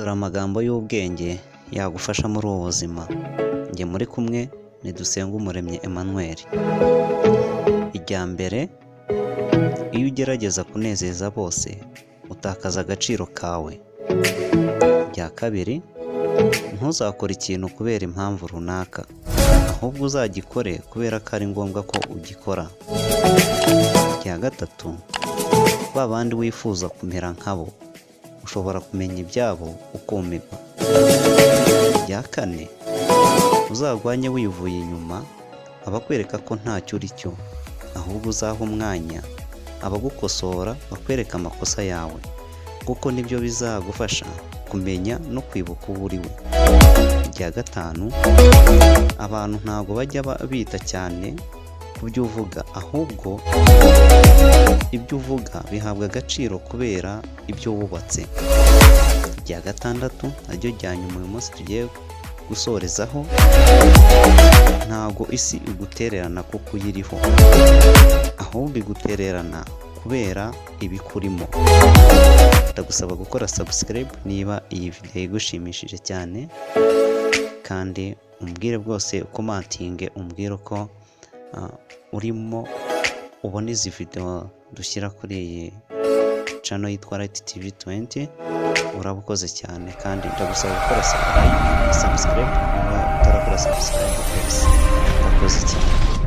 dore amagambo y'ubwenge yagufasha muri ubu buzima. Njye muri kumwe ni Dusengumuremyi Emmanuel. Irya mbere, iyo ugerageza kunezeza bose utakaza agaciro kawe. Irya kabiri, ntuzakore ikintu kubera impamvu runaka, ahubwo uzagikore kubera ko ari ngombwa ko ugikora. Irya gatatu, ba bandi wifuza kumera nkabo ushobora kumenya ibyabo ukumirwa. Irya kane, uzarwanye wivuye inyuma abakwereka ko ntacyo uri cyo, ahubwo uzaha umwanya abagukosora bakwereka amakosa yawe, kuko nibyo bizagufasha kumenya no kwibuka uwo uri we. Irya gatanu, abantu ntabwo bajya bita cyane ku byo uvuga, ahubwo ibyo uvuga bihabwa agaciro kubera ibyo wubatse. Irya gatandatu, naryo rya nyuma uyu munsi tugiye gusorezaho, ntabwo isi igutererana kuko uyiriho, ahubwo igutererana kubera ibikurimo. Ndagusaba gukora subscribe niba iyi video igushimishije cyane, kandi umbwire bwose ukomantinge, umbwire uko urimo ubona izi video dushyira kuri iyi channel yitwa Light TV 20. Urabukoze cyane, kandi ndagusaba gukora subscribe niba utarakora subscribe. Urakoze cyane.